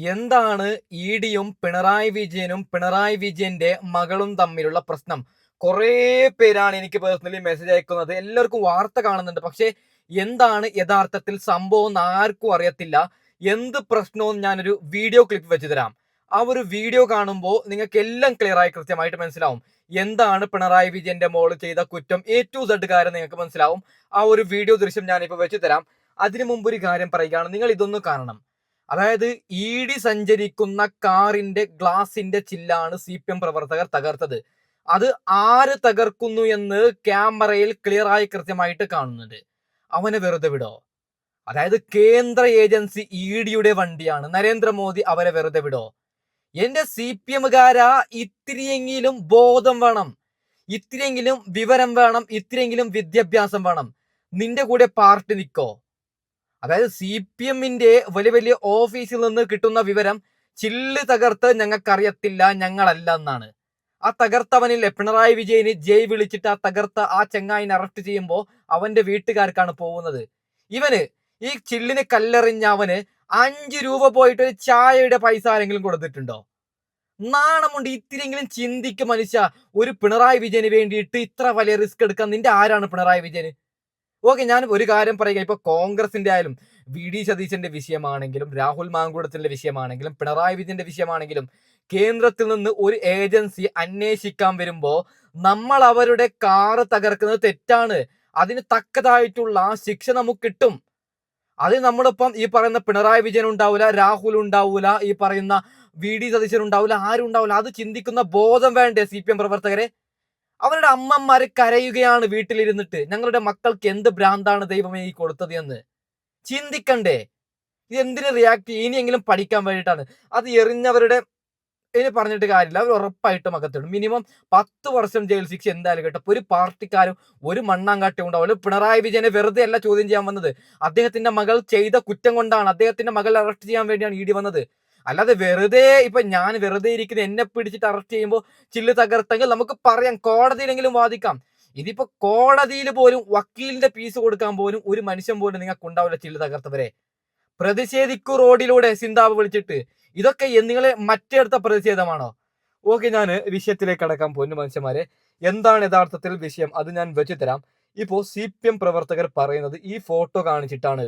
എന്താണ് ഇഡിയും പിണറായി വിജയനും പിണറായി വിജയന്റെ മകളും തമ്മിലുള്ള പ്രശ്നം? കുറേ പേരാണ് എനിക്ക് പേഴ്സണലി മെസ്സേജ് അയക്കുന്നത്. എല്ലാവർക്കും വാർത്ത കാണുന്നുണ്ട്, പക്ഷേ എന്താണ് യഥാർത്ഥത്തിൽ സംഭവം എന്ന് ആർക്കും അറിയത്തില്ല. എന്ത് പ്രശ്നവും ഞാനൊരു വീഡിയോ ക്ലിപ്പ് വെച്ച് തരാം. ആ ഒരു വീഡിയോ കാണുമ്പോൾ നിങ്ങൾക്ക് എല്ലാം ക്ലിയർ ആയി കൃത്യമായിട്ട് മനസ്സിലാവും. എന്താണ് പിണറായി വിജയന്റെ മോള് ചെയ്ത കുറ്റം A to Z കാര്യം നിങ്ങൾക്ക് മനസ്സിലാവും. ആ ഒരു വീഡിയോ ദൃശ്യം ഞാനിപ്പോൾ വെച്ച് തരാം. അതിനു മുമ്പ് ഒരു കാര്യം പറയുകയാണ്, നിങ്ങൾ ഇതൊന്ന് കാണണം. അതായത് ഇഡി സഞ്ചരിക്കുന്ന കാറിന്റെ ഗ്ലാസിന്റെ ചില്ലാണ് CPM പ്രവർത്തകർ തകർത്തത്. അത് ആര് തകർക്കുന്നു എന്ന് ക്യാമറയിൽ ക്ലിയർ ആയി കൃത്യമായിട്ട് കാണുന്നുണ്ട്. അവനെ വെറുതെ വിടോ? അതായത് കേന്ദ്ര ഏജൻസി ഇഡിയുടെ വണ്ടിയാണ്. നരേന്ദ്രമോദി അവരെ വെറുതെ വിടോ? എന്റെ CPMകാരാ, ഇത്തിരിയെങ്കിലും ബോധം വേണം, ഇത്തിരിയെങ്കിലും വിവരം വേണം, ഇത്തിരിയെങ്കിലും വിദ്യാഭ്യാസം വേണം. നിന്റെ കൂടെ പാർട്ടി നിൽക്കോ? അതായത് CPMന്റെ വലിയ വലിയ ഓഫീസിൽ നിന്ന് കിട്ടുന്ന വിവരം ചില്ല് തകർത്ത് ഞങ്ങൾക്കറിയത്തില്ല, ഞങ്ങളല്ല എന്നാണ്. ആ തകർത്തവനില്ലേ പിണറായി വിജയന് ജയ് വിളിച്ചിട്ട് ആ തകർത്ത ആ ചെങ്ങായിനെ അറസ്റ്റ് ചെയ്യുമ്പോൾ അവന്റെ വീട്ടുകാർക്കാണ് പോകുന്നത്. ഇവന് ഈ ചില്ലിന് കല്ലെറിഞ്ഞ അവന് 5 രൂപ പോയിട്ട് ഒരു ചായയുടെ പൈസ ആരെങ്കിലും കൊടുത്തിട്ടുണ്ടോ? നാണമുണ്ട്. ഇത്തിരിയെങ്കിലും ചിന്തിക്കും മനുഷ്യ. ഒരു പിണറായി വിജയന് വേണ്ടിയിട്ട് ഇത്ര വലിയ റിസ്ക് എടുക്കാൻ നിന്റെ ആരാണ് പിണറായി വിജയന്? ഓക്കെ, ഞാൻ ഒരു കാര്യം പറയുക. ഇപ്പൊ കോൺഗ്രസിന്റെ ആയാലും VD സതീശന്റെ വിഷയമാണെങ്കിലും രാഹുൽ മാങ്കൂടത്തിന്റെ വിഷയമാണെങ്കിലും പിണറായി വിജയന്റെ വിഷയമാണെങ്കിലും കേന്ദ്രത്തിൽ നിന്ന് ഒരു ഏജൻസി അന്വേഷിക്കാൻ വരുമ്പോ നമ്മൾ അവരുടെ കാറ് തകർക്കുന്നത് തെറ്റാണ്. അതിന് തക്കതായിട്ടുള്ള ശിക്ഷ നമുക്ക് കിട്ടും. അത് നമ്മളിപ്പം ഈ പറയുന്ന പിണറായി വിജയൻ ഉണ്ടാവില്ല, രാഹുൽ ഉണ്ടാവൂല, ഈ പറയുന്ന VD സതീശൻ ഉണ്ടാവില്ല, ആരും ഉണ്ടാവില്ല. അത് ചിന്തിക്കുന്ന ബോധം വേണ്ടേ CPM പ്രവർത്തകരെ? അവരുടെ അമ്മമാര് കരയുകയാണ് വീട്ടിലിരുന്നിട്ട്. ഞങ്ങളുടെ മക്കൾക്ക് എന്ത് ഭ്രാന്താണ് ദൈവമേ ഈ കൊടുത്തത് എന്ന് ചിന്തിക്കണ്ടേ? ഇത് എന്തിന് റിയാക്ട്? ഇനിയെങ്കിലും പഠിക്കാൻ വേണ്ടിയിട്ടാണ്. അത് എറിഞ്ഞവരുടെ ഇനി പറഞ്ഞിട്ട് കാര്യമില്ല, അവർ ഉറപ്പായിട്ടും അകത്തിടും. മിനിമം 10 വർഷം ജയിൽ ശിക്ഷ എന്തായാലും കേട്ടോ. ഒരു പാർട്ടിക്കാരും ഒരു മണ്ണാങ്കാട്ടും ഉണ്ടാവില്ല. പിണറായി വിജയനെ വെറുതെ അല്ല ചോദ്യം ചെയ്യാൻ വന്നത്. അദ്ദേഹത്തിന്റെ മകൾ ചെയ്ത കുറ്റം കൊണ്ടാണ്, അദ്ദേഹത്തിന്റെ മകൾ അറസ്റ്റ് ചെയ്യാൻ വേണ്ടിയാണ് ഇഡി വന്നത്. അല്ലാതെ വെറുതെ ഇപ്പൊ ഞാൻ വെറുതെ ഇരിക്കുന്ന എന്നെ പിടിച്ചിട്ട് അറസ്റ്റ് ചെയ്യുമ്പോൾ ചില്ല് തകർത്തെങ്കിൽ നമുക്ക് പറയാം, കോടതിയിലെങ്കിലും വാദിക്കാം. ഇതിപ്പോ കോടതിയിൽ പോലും വക്കീലിന്റെ ഫീസ് കൊടുക്കാൻ പോലും ഒരു മനുഷ്യൻ പോലും നിങ്ങൾക്ക് ഉണ്ടാവില്ല. ചില്ല് തകർത്തവരെ പ്രതിഷേധിക്കൂ റോഡിലൂടെ സിന്താബ് വിളിച്ചിട്ട്. ഇതൊക്കെ നിങ്ങളെ മറ്റെടുത്ത പ്രതിഷേധമാണോ? ഓക്കെ, ഞാൻ വിഷയത്തിലേക്ക് കടക്കാൻ പോകുന്നു മനുഷ്യന്മാരെ. എന്താണ് യഥാർത്ഥത്തിൽ വിഷയം അത് ഞാൻ വെച്ചു തരാം. ഇപ്പോ CPM പ്രവർത്തകർ പറയുന്നത് ഈ ഫോട്ടോ കാണിച്ചിട്ടാണ്.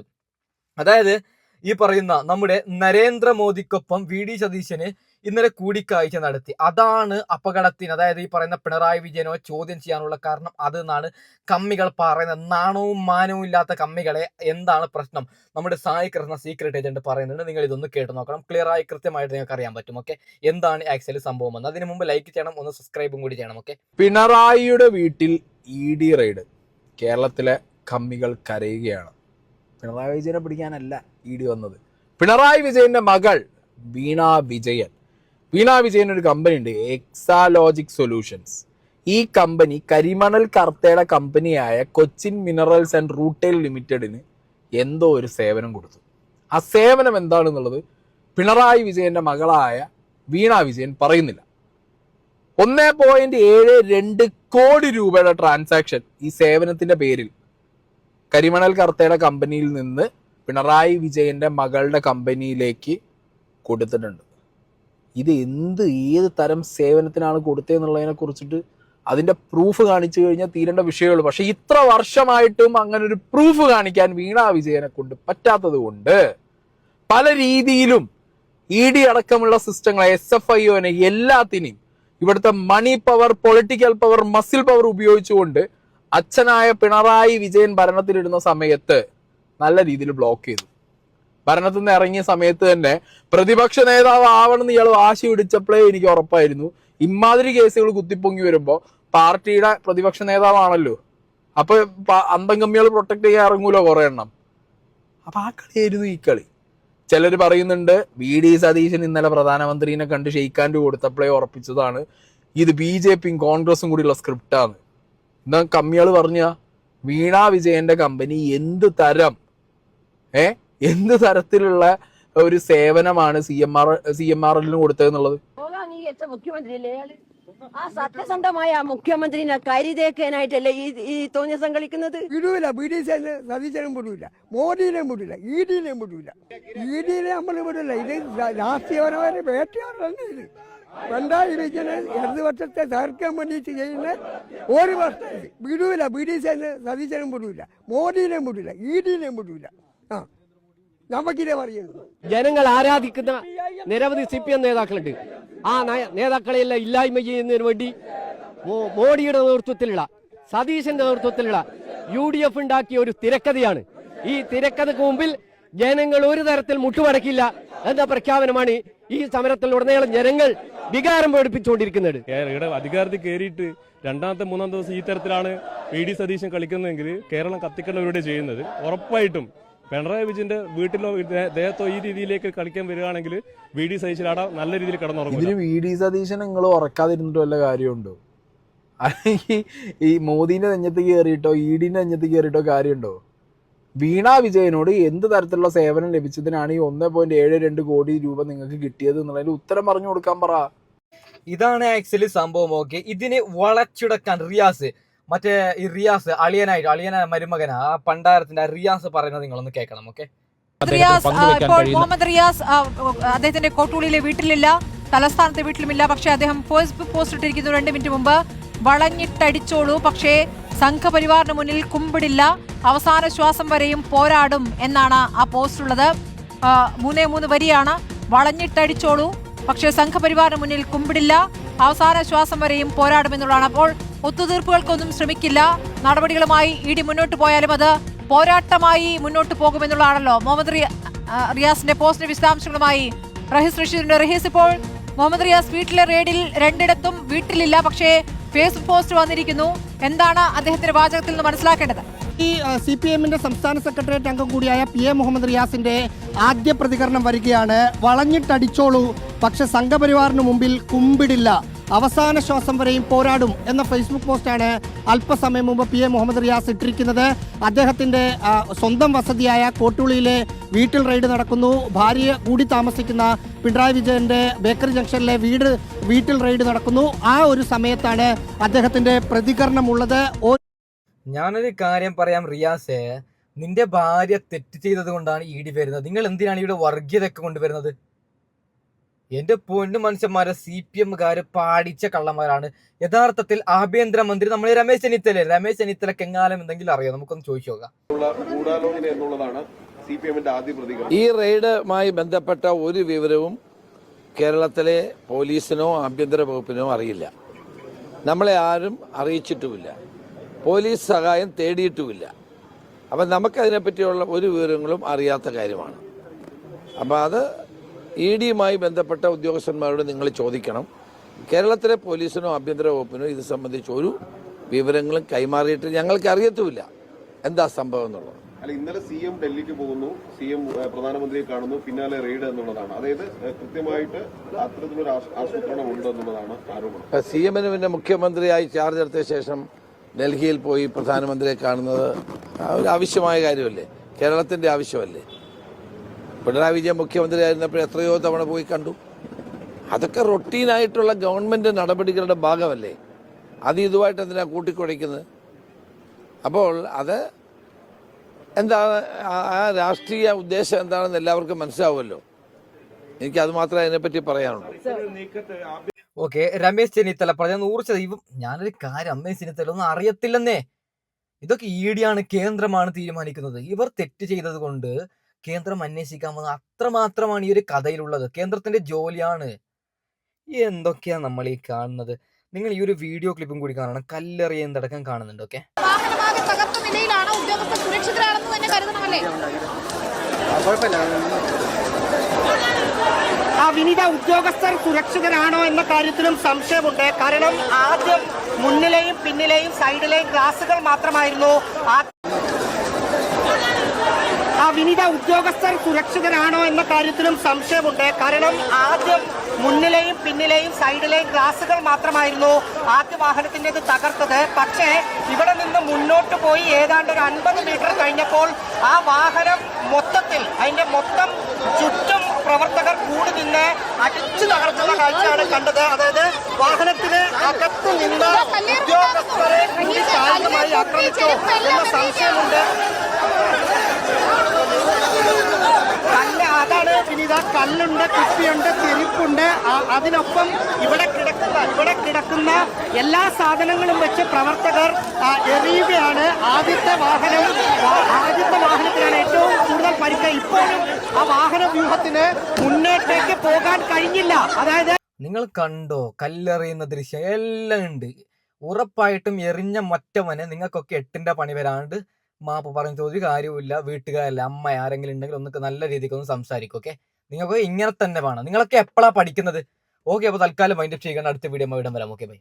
അതായത് ഈ പറയുന്ന നമ്മുടെ നരേന്ദ്രമോദിക്കൊപ്പം VD സതീശന് ഇന്നലെ കൂടിക്കാഴ്ച നടത്തി. അതാണ് അപകടത്തിന്, അതായത് ഈ പറയുന്ന പിണറായി വിജയനോ ചോദ്യം ചെയ്യാനുള്ള കാരണം അതെന്നാണ് കമ്മികൾ പറയുന്നത്. നാണവും മാനവും ഇല്ലാത്ത കമ്മികളെ. എന്താണ് പ്രശ്നം? നമ്മുടെ സായി കൃഷ്ണ സീക്രട്ട് ഏജന്റ് പറയുന്നുണ്ട്. നിങ്ങൾ ഇതൊന്ന് കേട്ട് നോക്കണം. ക്ലിയർ ആയി കൃത്യമായിട്ട് നിങ്ങൾക്ക് അറിയാൻ പറ്റും. ഓക്കെ, എന്താണ് ആക്ച്വലി സംഭവം എന്ന്. അതിന് മുമ്പ് ലൈക്ക് ചെയ്യണം, ഒന്ന് സബ്സ്ക്രൈബും കൂടി ചെയ്യണം. ഓക്കെ. പിണറായിയുടെ വീട്ടിൽ ED റെയ്ഡ്. കേരളത്തിലെ കമ്മികൾ കരയുകയാണ്. പിണറായി വിജയനെ പിടിക്കാനല്ല ED വന്നത്. പിണറായി വിജയന്റെ മകൾ വീണ വിജയൻ ഒരു കമ്പനി ഉണ്ട്, എക്സാലോജിക് സൊല്യൂഷൻസ്. ഈ കമ്പനി കരിമണൽ കർത്തയുടെ കമ്പനിയായ കൊച്ചിൻ മിനറൽസ് ആൻഡ് റൂട്ടെയിൽ ലിമിറ്റഡിന് എന്തോ ഒരു സേവനം കൊടുത്തു. ആ സേവനം എന്താണെന്നുള്ളത് പിണറായി വിജയന്റെ മകളായ വീണ വിജയൻ പറയുന്നില്ല. 1.72 കോടി രൂപയുടെ ട്രാൻസാക്ഷൻ ഈ സേവനത്തിന്റെ പേരിൽ കരിമണൽ കർത്തയുടെ കമ്പനിയിൽ നിന്ന് പിണറായി വിജയന്റെ മകളുടെ കമ്പനിയിലേക്ക് കൊടുത്തിട്ടുണ്ട്. ഇത് ഏത് തരം സേവനത്തിനാണ് കൊടുത്തതെന്നുള്ളതിനെ കുറിച്ചിട്ട് അതിന്റെ പ്രൂഫ് കാണിച്ചു കഴിഞ്ഞാൽ തീരേണ്ട വിഷയമുള്ളൂ. പക്ഷെ ഇത്ര വർഷമായിട്ടും അങ്ങനെ ഒരു പ്രൂഫ് കാണിക്കാൻ വീണ വിജയനെ കൊണ്ട് പറ്റാത്തത് കൊണ്ട് പല രീതിയിലും ED അടക്കമുള്ള സിസ്റ്റങ്ങളെ, SFIOനെ, എല്ലാത്തിനെയും ഇവിടുത്തെ money power, political power, muscle power ഉപയോഗിച്ചുകൊണ്ട് അച്ഛനായ പിണറായി വിജയൻ ഭരണത്തിലിടുന്ന സമയത്ത് നല്ല രീതിയിൽ ബ്ലോക്ക് ചെയ്തു. ഭരണത്തിൽ നിന്ന് ഇറങ്ങിയ സമയത്ത് തന്നെ പ്രതിപക്ഷ നേതാവ് ആവണമെന്ന് ഇയാൾ വാശി പിടിച്ചപ്പോഴേ എനിക്ക് ഉറപ്പായിരുന്നു ഇമാതിരി കേസുകൾ കുത്തിപ്പൊങ്ങി വരുമ്പോൾ പാർട്ടിയുടെ പ്രതിപക്ഷ നേതാവാണല്ലോ, അപ്പൊ അന്തം കമ്മികൾ പ്രൊട്ടക്ട് ചെയ്യാൻ ഇറങ്ങൂലോ കുറെ എണ്ണം. അപ്പൊ ആ കളിയായിരുന്നു ഈ കളി. ചിലർ പറയുന്നുണ്ട് VD സതീശൻ ഇന്നലെ പ്രധാനമന്ത്രിനെ കണ്ട് ഷെയ്ക്കാൻഡ് കൊടുത്തപ്പോഴേ ഉറപ്പിച്ചതാണ് ഇത് BJPയും കോൺഗ്രസും കൂടിയുള്ള സ്ക്രിപ്റ്റാണ്. എന്താ കമ്മികൾ പറഞ്ഞ വീണ വിജയന്റെ കമ്പനി എന്ത് തരത്തിലുള്ള ഒരു സേവനമാണ് CMRL കൊടുത്തതെന്നുള്ളത്. ആ സത്യസന്ധമായ മുഖ്യമന്ത്രിനെ കരിതേക്കാനായിട്ടല്ലേ ഈ തോന്നിയസം കളിക്കുന്നത്. വിടൂല, BDSന് സതീശനും വിടൂല, മോദിനെയും വിടൂല, EDനെയും വിടൂല. EDനെ നമ്മൾ വിടില്ല. ഇത് രാഷ്ട്രീയപരമായ വേട്ടയാടലാണ്. ഇത് പിണറായി വിജയന് ഇടതുപക്ഷത്തെ തകർക്കാൻ വേണ്ടിയിട്ട് ചെയ്യുന്ന ഒരു വർഷം വിടൂല. BDSന് സതീശനും വിടൂല, മോദിനെയും വിടൂല, EDനെയും വിടൂല. നമുക്കിതേ പറയുന്നു. ജനങ്ങൾ ആരാധിക്കുന്ന നിരവധി CPM നേതാക്കളുണ്ട്. ആ നേതാക്കളെയെല്ലാം ഇല്ലായ്മ ചെയ്യുന്നതിന് വേണ്ടി മോഡിയുടെ നേതൃത്വത്തിലുള്ള, സതീശന്റെ നേതൃത്വത്തിലുള്ള UDF ഉണ്ടാക്കിയ ഒരു തിരക്കഥയാണ്. ഈ തിരക്കഥക്ക് മുമ്പിൽ ജനങ്ങൾ ഒരു തരത്തിൽ മുട്ടുമടക്കില്ല എന്ന പ്രഖ്യാപനമാണ് ഈ സമരത്തിലുടനീളം ജനങ്ങൾ വികാരം പ്രകടിപ്പിച്ചുകൊണ്ടിരിക്കുന്നത്. ഇവിടെ അധികാരത്തിൽ കയറിയിട്ട് രണ്ടാമത്തെ മൂന്നാം ദിവസം ഈ തരത്തിലാണ് VD സതീശൻ കളിക്കുന്നതെങ്കിൽ കേരളം കത്തിക്കേണ്ടവരുടെ ചെയ്യുന്നത്. ഉറപ്പായിട്ടും പിണറായി വിജയന്റെ വീട്ടിലോ ദേഹത്തോ ഈ രീതിയിലേക്ക് കളിക്കാൻ വരികയാണെങ്കിൽ VD സതീശൻ അവിടെ നല്ല രീതിയിൽ കിടന്നുറങ്ങും. ഇതിന് VD സതീശൻ നിങ്ങൾ ഉറക്കാതിരുന്നിട്ട് വല്ല കാര്യമുണ്ടോ? അല്ലെങ്കിൽ ഈ മോദീന്റെ നെഞ്ഞത്ത് കയറിയിട്ടോ EDന്റെ നെഞ്ഞത്ത് കയറിയിട്ടോ കാര്യമുണ്ടോ? വീണ വിജയനോട് എന്ത് തരത്തിലുള്ള സേവനം ലഭിച്ചതിനാണ് ഈ 1.72 കോടി രൂപ നിങ്ങൾക്ക് കിട്ടിയത് എന്നുള്ളതിന് ഉത്തരം പറഞ്ഞു കൊടുക്കാൻ പറ. ഇതാണ് ആക്ച്വലി സംഭവം. ഓക്കെ, ഇതിനെ വളച്ചുടക്കാൻ അളിയന മരുമകന ആ പണ്ടാരത്തിന്റെ റിയാസ് പറയുന്നത് നിങ്ങളൊന്ന് കേൾക്കണം. ഓക്കെ, ഇപ്പോൾ മുഹമ്മദ് റിയാസ് അദ്ദേഹത്തിന്റെ കോട്ടൂളിയിലെ വീട്ടിലില്ല, തലസ്ഥാനത്തെ വീട്ടിലുമില്ല. പക്ഷേ അദ്ദേഹം ഫേസ്ബുക്ക് പോസ്റ്റ് ഇട്ടിരിക്കുന്നു 2 മിനിറ്റ് മുമ്പ്. വളഞ്ഞിട്ടടിച്ചോളൂ, പക്ഷേ സംഘപരിവാറിന് മുന്നിൽ കുമ്പിടില്ല, അവസാന ശ്വാസം വരെയും പോരാടും എന്നാണ് ആ പോസ്റ്റുള്ളത്. 3 വരിയാണ്. വളഞ്ഞിട്ടടിച്ചോളൂ, പക്ഷേ സംഘപരിവാറിന് മുന്നിൽ കുമ്പിടില്ല, അവസാന ശ്വാസം വരെയും പോരാടുമെന്നുള്ളതാണ്. അപ്പോൾ ഒത്തുതീർപ്പുകൾക്കൊന്നും ശ്രമിക്കില്ല, നടപടികളുമായി ED മുന്നോട്ട് പോയാലും അത് പോരാട്ടമായി മുന്നോട്ട് പോകുമെന്നുള്ളതാണല്ലോ മുഹമ്മദ് റിയാസിന്റെ പോസ്റ്റിന്റെ വിശദാംശങ്ങളുമായി റഹീസ് റഷീദിന്റെ. റഹീസ്, ഇപ്പോൾ മുഹമ്മദ് റിയാസ് വീട്ടിലെ റെയ്ഡിൽ 2 വീട്ടിലില്ല, പക്ഷേ ഫേസ്ബുക്ക് പോസ്റ്റ് വന്നിരിക്കുന്നു. എന്താണ് അദ്ദേഹത്തിന്റെ വാചകത്തിൽ നിന്ന് മനസ്സിലാക്കേണ്ടത്? ഈ CPMന്റെ സംസ്ഥാന സെക്രട്ടേറിയറ്റ് അംഗം കൂടിയായ PA മുഹമ്മദ് റിയാസിന്റെ ആദ്യ പ്രതികരണം വരികയാണ്. വളഞ്ഞിട്ടടിച്ചോളൂ, പക്ഷെ സംഘപരിവാറിന് മുമ്പിൽ കുമ്പിടില്ല, അവസാന ശ്വാസം വരെയും പോരാടും എന്ന ഫേസ്ബുക്ക് പോസ്റ്റാണ് അല്പസമയം മുമ്പ് PA മുഹമ്മദ് റിയാസ് ഇട്ടിരിക്കുന്നത്. അദ്ദേഹത്തിന്റെ സ്വന്തം വസതിയായ കോട്ടുളിയിലെ വീട്ടിൽ റെയ്ഡ് നടക്കുന്നു. ഭാര്യ കൂടി താമസിക്കുന്ന പിണറായി വിജയന്റെ ബേക്കറി ജംഗ്ഷനിലെ വീട്ടിൽ റെയ്ഡ് നടക്കുന്നു. ആ ഒരു സമയത്താണ് അദ്ദേഹത്തിന്റെ പ്രതികരണമുള്ളത്. ഞാനൊരു കാര്യം പറയാം റിയാസെ, നിന്റെ ഭാര്യ തെറ്റ് ചെയ്തത് കൊണ്ടാണ് ED വരുന്നത്. നിങ്ങൾ എന്തിനാണ് ഇവിടെ വർഗീയതയൊക്കെ കൊണ്ടുവരുന്നത്? എന്റെ പൊന്നു മനുഷ്യന്മാരെ, CPMകാര് പാടിച്ച കള്ളന്മാരാണ്. യഥാർത്ഥത്തിൽ ആഭ്യന്തരമന്ത്രി നമ്മളെ രമേശ് ചെന്നിത്തലക്ക് എങ്ങാനും എന്തെങ്കിലും അറിയാം? നമുക്കൊന്ന് ചോദിച്ചു നോക്കാം. ഈ റെയ്ഡുമായി ബന്ധപ്പെട്ട ഒരു വിവരവും കേരളത്തിലെ പോലീസിനോ ആഭ്യന്തര വകുപ്പിനോ അറിയില്ല. നമ്മളെ ആരും അറിയിച്ചിട്ടുമില്ല, പോലീസ് സഹായം തേടിയിട്ടുമില്ല. അപ്പം നമുക്കതിനെപ്പറ്റിയുള്ള ഒരു വിവരങ്ങളും അറിയാത്ത കാര്യമാണ്. അപ്പം അത് EDയുമായി ബന്ധപ്പെട്ട ഉദ്യോഗസ്ഥന്മാരോട് നിങ്ങൾ ചോദിക്കണം. കേരളത്തിലെ പോലീസിനോ ആഭ്യന്തര വകുപ്പിനോ ഇത് സംബന്ധിച്ച് ഒരു വിവരങ്ങളും കൈമാറിയിട്ട് ഞങ്ങൾക്ക് അറിയത്തുമില്ല എന്താ സംഭവം എന്നുള്ളത്. അല്ല, ഇന്നലെ CM ഡൽഹിക്ക് പോകുന്നു, CM പ്രധാനമന്ത്രിയെ കാണുന്നു, പിന്നാലെ റെയ്ഡ് എന്നുള്ളതാണ്. അതായത് കൃത്യമായിട്ട് അത്തരത്തിലൊരു ആസൂത്രണം ഉണ്ട് എന്നുള്ളതാണ് ആരോപണം. CMന് പിന്നെ മുഖ്യമന്ത്രിയായി ചാർജ് എടുത്ത ശേഷം ഡൽഹിയിൽ പോയി പ്രധാനമന്ത്രിയെ കാണുന്നത് ഒരു ആവശ്യമായ കാര്യമല്ലേ? കേരളത്തിന്റെ ആവശ്യമല്ലേ? പിണറായി വിജയൻ മുഖ്യമന്ത്രിയായിരുന്നപ്പോൾ എത്രയോ തവണ പോയി കണ്ടു. അതൊക്കെ റൊട്ടീനായിട്ടുള്ള ഗവൺമെന്റ് നടപടികളുടെ ഭാഗമല്ലേ? അത് ഇതുമായിട്ട് എന്തിനാ കൂട്ടിക്കുഴയ്ക്കുന്നത്? അപ്പോൾ അത് എന്താണ്, ആ രാഷ്ട്രീയ ഉദ്ദേശം എന്താണെന്ന് എല്ലാവർക്കും മനസ്സിലാവുമല്ലോ. എനിക്കത് മാത്രമേ അതിനെപ്പറ്റി പറയാനുള്ളൂ. ഓക്കെ, രമേശ് ചെന്നിത്തല പറഞ്ഞ 100%. ഞാനൊരു കാര്യം, രമേശ് ചെന്നിത്തല ഒന്നും അറിയത്തില്ലെന്നേ. ഇതൊക്കെ EDയാണ്, കേന്ദ്രമാണ് തീരുമാനിക്കുന്നത്. ഇവർ തെറ്റ് ചെയ്തത് കൊണ്ട് കേന്ദ്രം അന്വേഷിക്കാൻ വന്നത് അത്രമാത്രമാണ് ഈ ഒരു കഥയിലുള്ളത്. കേന്ദ്രത്തിന്റെ ജോലിയാണ്. എന്തൊക്കെയാ നമ്മൾ ഈ കാണുന്നത്? നിങ്ങൾ ഈ ഒരു വീഡിയോ ക്ലിപ്പും കൂടി കാണണം. കല്ലെറിയുന്നതടക്കം കാണുന്നുണ്ട്. ഓക്കെ, വിനീത, ഉദ്യോഗസ്ഥർ സുരക്ഷിതരാണോ എന്ന കാര്യത്തിലും സംശയമുണ്ട്. കാരണം ആദ്യം മുന്നിലെയും പിന്നിലെയും സൈഡിലെയും ഗ്ലാസുകൾ മാത്രമായിരുന്നു. വിനീത, ഉദ്യോഗസ്ഥർ സുരക്ഷിതരാണോ എന്ന കാര്യത്തിലും സംശയമുണ്ട്. കാരണം ആദ്യം മുന്നിലെയും പിന്നിലെയും സൈഡിലെയും ഗ്ലാസുകൾ മാത്രമായിരുന്നു ആദ്യ വാഹനത്തിൻ്റെത് തകർത്തത്. പക്ഷേ ഇവിടെ നിന്ന് മുന്നോട്ട് പോയി ഏതാണ്ട് ഒരു 50 മീറ്റർ കഴിഞ്ഞപ്പോൾ ആ വാഹനം മൊത്തത്തിൽ അതിന്റെ മൊത്തം ചുറ്റും പ്രവർത്തകർ കൂടി നിന്ന് അടിച്ചു തകർക്കുന്ന കാഴ്ചയാണ് കണ്ടത്. അതായത് വാഹനത്തിന് അകത്ത് നിന്ന് ഉദ്യോഗസ്ഥരെ കൂടി കാരണമായി ആക്രമിച്ചോ എന്ന സംശയമുണ്ട്. അതാണ് വിനീത, കല്ലുണ്ട്, കുപ്പിയുണ്ട്, ചെരുപ്പുണ്ട്. അതിനൊപ്പം ഇവിടെ കിടക്കുന്ന എല്ലാ സാധനങ്ങളും വെച്ച് പ്രവർത്തകർ എറിയുകയാണ്. ആദ്യത്തെ വാഹനത്തിനാണ് ഏറ്റവും കൂടുതൽ പരിക്ക്. ഇപ്പോഴും ആ വാഹന വ്യൂഹത്തിന് മുന്നോട്ടേക്ക് പോകാൻ കഴിഞ്ഞില്ല. അതായത് നിങ്ങൾ കണ്ടോ കല്ലെറിയുന്ന ദൃശ്യം എല്ലാം ഉണ്ട്. ഉറപ്പായിട്ടും എറിഞ്ഞ മറ്റവന് നിങ്ങൾക്കൊക്കെ 8ന്റെ പണി വരാണ്ട് മാപ്പ് പറഞ്ഞിട്ട് ഒരു കാര്യവുമില്ല. വീട്ടുകാരല്ല, അമ്മ ആരെങ്കിലും ഉണ്ടെങ്കിൽ ഒന്നൊക്കെ നല്ല രീതിക്ക് ഒന്ന് സംസാരിക്കും. ഓക്കെ, നിങ്ങൾക്ക് ഇങ്ങനെ തന്നെ വേണം. നിങ്ങളൊക്കെ എപ്പോഴാണ് പഠിക്കുന്നത്? ഓക്കെ, അപ്പോൾ തൽക്കാലം വൈൻഡപ്പ് ചെയ്യണം. അടുത്ത വീഡിയോ ഇടം വരാം. Okay, by.